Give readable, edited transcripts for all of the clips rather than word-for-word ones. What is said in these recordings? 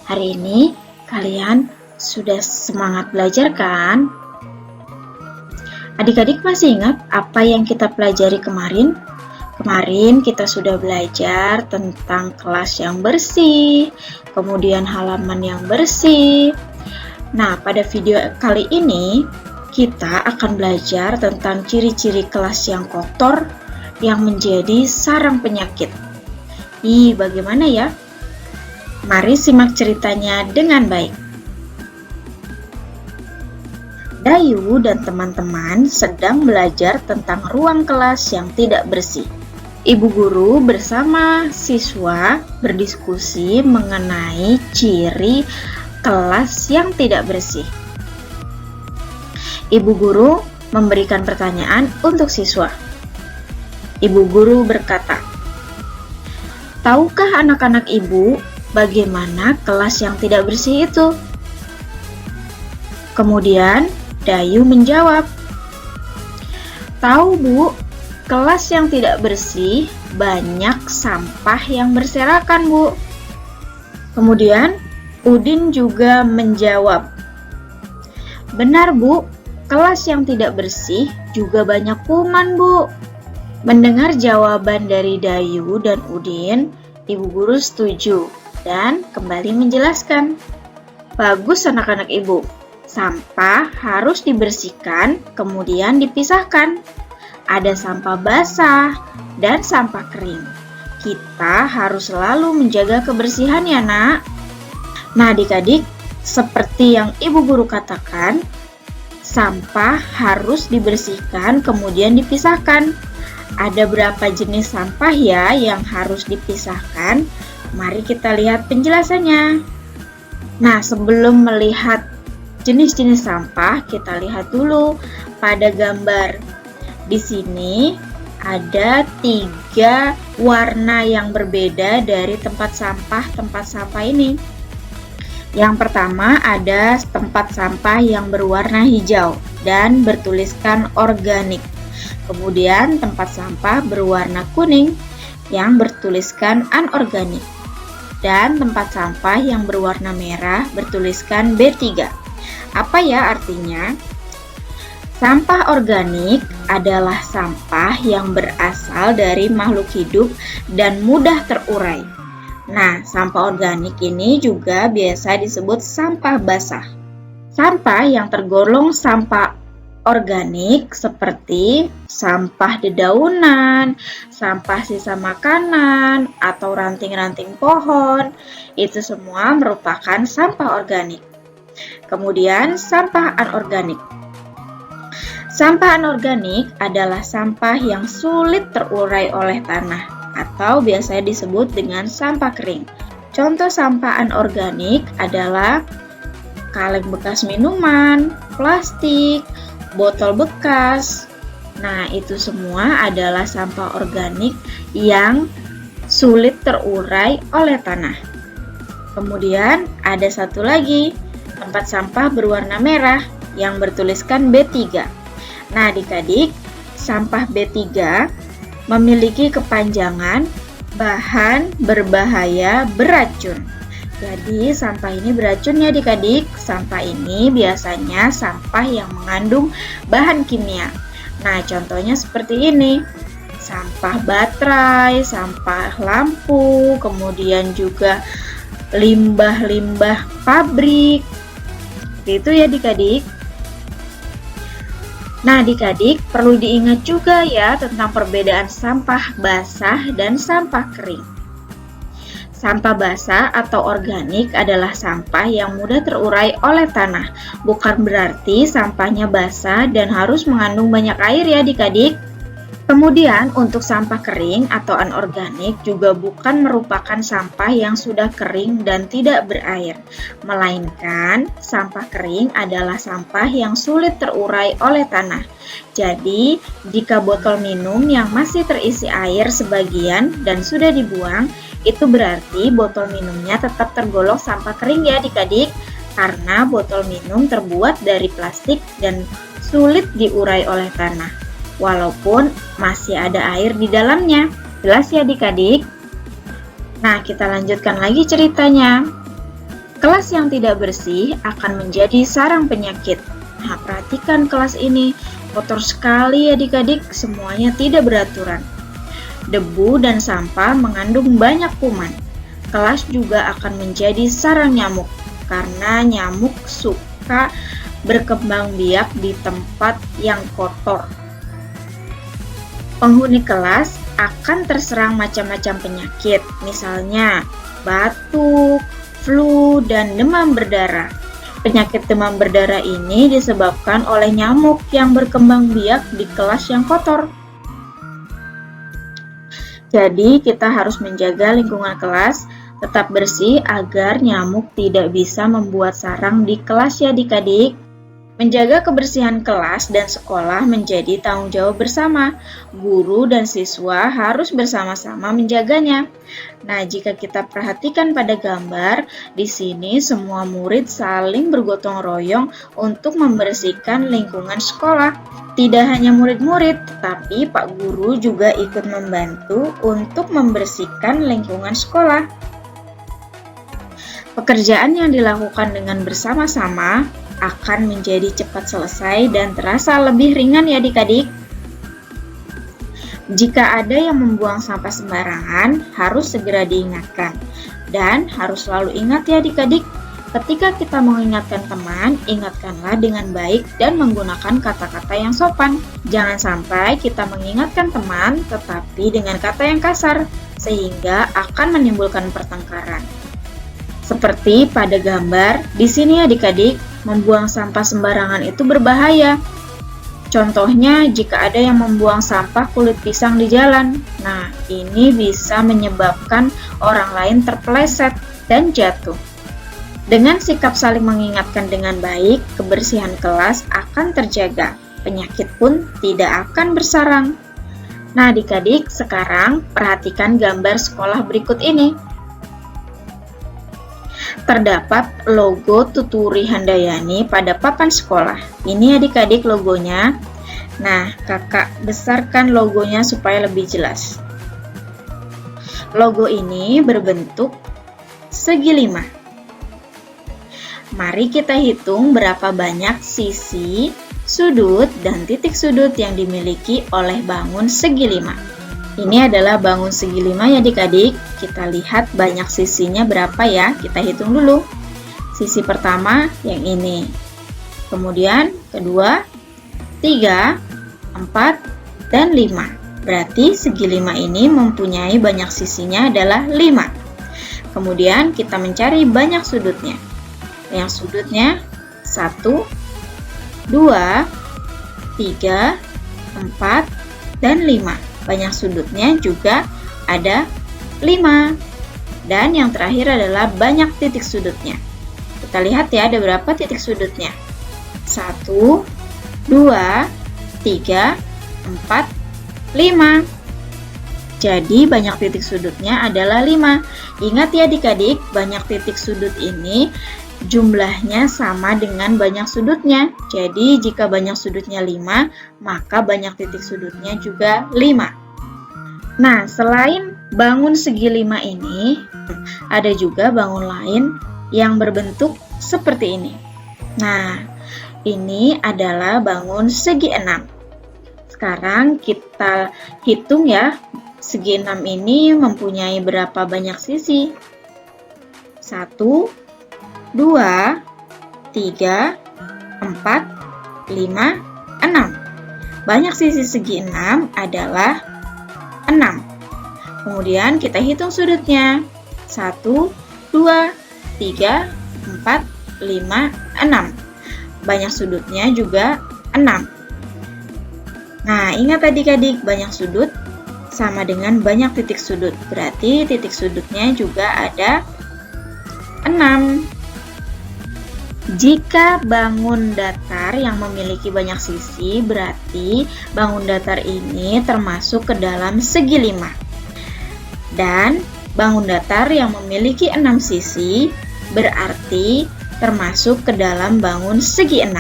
Hari ini kalian sudah semangat belajar kan? Adik-adik masih ingat apa yang kita pelajari kemarin? Kemarin kita sudah belajar tentang kelas yang bersih, kemudian halaman yang bersih. Nah, pada video kali ini kita akan belajar tentang ciri-ciri kelas yang kotor yang menjadi sarang penyakit. Bagaimana ya? Mari simak ceritanya dengan baik. Dayu dan teman-teman sedang belajar tentang ruang kelas yang tidak bersih. Ibu guru bersama siswa berdiskusi mengenai ciri kelas yang tidak bersih. Ibu guru memberikan pertanyaan untuk siswa. Ibu guru berkata, "Tahukah anak-anak ibu bagaimana kelas yang tidak bersih itu?" Kemudian Dayu menjawab, "Tahu Bu, kelas yang tidak bersih banyak sampah yang berserakan Bu." Kemudian Udin juga menjawab, "Benar Bu, kelas yang tidak bersih juga banyak kuman Bu." Mendengar jawaban dari Dayu dan Udin, ibu guru setuju dan kembali menjelaskan, "Bagus anak-anak ibu. Sampah harus dibersihkan, kemudian dipisahkan. Ada sampah basah dan sampah kering. Kita harus selalu menjaga kebersihan ya, Nak." Nah, adik-adik, seperti yang ibu guru katakan, sampah harus dibersihkan, kemudian dipisahkan. Ada berapa jenis sampah ya yang harus dipisahkan? Mari kita lihat penjelasannya. Nah, sebelum melihat jenis-jenis sampah, kita lihat dulu pada gambar. Di sini ada 3 warna yang berbeda dari tempat sampah ini. Yang pertama ada tempat sampah yang berwarna hijau dan bertuliskan organik. Kemudian tempat sampah berwarna kuning yang bertuliskan anorganik. Dan tempat sampah yang berwarna merah bertuliskan B3. Apa ya artinya? Sampah organik adalah sampah yang berasal dari makhluk hidup dan mudah terurai. Nah, sampah organik ini juga biasa disebut sampah basah. Sampah yang tergolong sampah organik seperti sampah dedaunan, sampah sisa makanan, atau ranting-ranting pohon, itu semua merupakan sampah organik. Kemudian sampah anorganik. Sampah anorganik adalah sampah yang sulit terurai oleh tanah atau biasanya disebut dengan sampah kering. Contoh sampah anorganik adalah kaleng bekas minuman, plastik, botol bekas. Nah, itu semua adalah sampah organik yang sulit terurai oleh tanah. Kemudian ada satu lagi, tempat sampah berwarna merah yang bertuliskan B3. Nah, adik-adik, sampah B3 memiliki kepanjangan bahan berbahaya beracun. Jadi, sampah ini beracun ya adik-adik. Sampah ini biasanya sampah yang mengandung bahan kimia. Nah, contohnya seperti ini. Sampah baterai, sampah lampu, kemudian juga limbah-limbah pabrik. Itu ya adik-adik. Nah, adik-adik perlu diingat juga ya tentang perbedaan sampah basah dan sampah kering. Sampah basah atau organik adalah sampah yang mudah terurai oleh tanah. Bukan berarti sampahnya basah dan harus mengandung banyak air ya adik-adik. Kemudian untuk sampah kering atau anorganik juga bukan merupakan sampah yang sudah kering dan tidak berair, melainkan sampah kering adalah sampah yang sulit terurai oleh tanah. Jadi, jika botol minum yang masih terisi air sebagian dan sudah dibuang, itu berarti botol minumnya tetap tergolong sampah kering ya adik-adik, karena botol minum terbuat dari plastik dan sulit diurai oleh tanah, walaupun masih ada air di dalamnya. Jelas ya adik-adik? Nah, kita lanjutkan lagi ceritanya. Kelas yang tidak bersih akan menjadi sarang penyakit. Nah, perhatikan kelas ini, kotor sekali adik-adik, semuanya tidak beraturan. Debu dan sampah mengandung banyak kuman. Kelas juga akan menjadi sarang nyamuk, karena nyamuk suka berkembang biak di tempat yang kotor. Penghuni kelas akan terserang macam-macam penyakit, misalnya batuk, flu, dan demam berdarah. Penyakit demam berdarah ini disebabkan oleh nyamuk yang berkembang biak di kelas yang kotor. Jadi, kita harus menjaga lingkungan kelas tetap bersih agar nyamuk tidak bisa membuat sarang di kelas ya adik-adik. Menjaga kebersihan kelas dan sekolah menjadi tanggung jawab bersama. Guru dan siswa harus bersama-sama menjaganya. Nah, jika kita perhatikan pada gambar, di sini semua murid saling bergotong royong untuk membersihkan lingkungan sekolah. Tidak hanya murid-murid, tapi Pak Guru juga ikut membantu untuk membersihkan lingkungan sekolah. Pekerjaan yang dilakukan dengan bersama-sama akan menjadi cepat selesai dan terasa lebih ringan ya adik-adik. Jika ada yang membuang sampah sembarangan, harus segera diingatkan. Dan harus selalu ingat ya adik-adik, ketika kita mengingatkan teman, ingatkanlah dengan baik dan menggunakan kata-kata yang sopan. Jangan sampai kita mengingatkan teman tetapi dengan kata yang kasar, sehingga akan menimbulkan pertengkaran. Seperti pada gambar, di sini adik-adik, membuang sampah sembarangan itu berbahaya. Contohnya, jika ada yang membuang sampah kulit pisang di jalan. Nah, ini bisa menyebabkan orang lain terpeleset dan jatuh. Dengan sikap saling mengingatkan dengan baik, kebersihan kelas akan terjaga. Penyakit pun tidak akan bersarang. Nah, adik-adik, sekarang perhatikan gambar sekolah berikut ini. Terdapat logo Tuturi Handayani pada papan sekolah. Ini adik-adik logonya. Nah, kakak besarkan logonya supaya lebih jelas. Logo ini berbentuk segi 5. Mari kita hitung berapa banyak sisi, sudut, dan titik sudut yang dimiliki oleh bangun segi 5. Ini adalah bangun segi 5 ya adik-adik. Kita lihat banyak sisinya berapa ya. Kita hitung dulu. Sisi pertama yang ini. Kemudian kedua, 3, 4, dan 5. Berarti segi 5 ini mempunyai banyak sisinya adalah 5. Kemudian kita mencari banyak sudutnya. Banyak sudutnya 1, 2, 3, 4, dan 5. Banyak sudutnya juga ada 5. Dan yang terakhir adalah banyak titik sudutnya. Kita lihat ya ada berapa titik sudutnya. 1, 2, 3, 4, 5. Jadi banyak titik sudutnya adalah 5. Ingat ya adik-adik, banyak titik sudut ini jumlahnya sama dengan banyak sudutnya. Jadi jika banyak sudutnya 5, maka banyak titik sudutnya juga 5. Nah, selain bangun segi 5 ini, ada juga bangun lain yang berbentuk seperti ini. Nah, ini adalah bangun segi 6. Sekarang kita hitung ya, segi 6 ini mempunyai berapa banyak sisi? 1, 2, 3, 4, 5, 6. Banyak sisi segi 6 adalah 6. Kemudian kita hitung sudutnya. 1, 2, 3, 4, 5, 6. Banyak sudutnya juga 6. Nah, ingat adik-adik, banyak sudut sama dengan banyak titik sudut. Berarti titik sudutnya juga ada 6. Jika bangun datar yang memiliki banyak sisi, berarti bangun datar ini termasuk ke dalam segi 5. Dan bangun datar yang memiliki 6 sisi, berarti termasuk ke dalam bangun segi 6.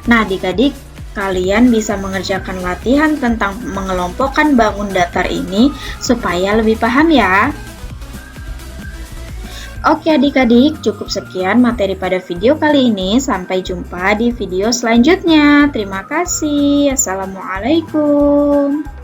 Nah, adik-adik, kalian bisa mengerjakan latihan tentang mengelompokkan bangun datar ini supaya lebih paham ya. Oke adik-adik, cukup sekian materi pada video kali ini. Sampai jumpa di video selanjutnya. Terima kasih. Assalamualaikum.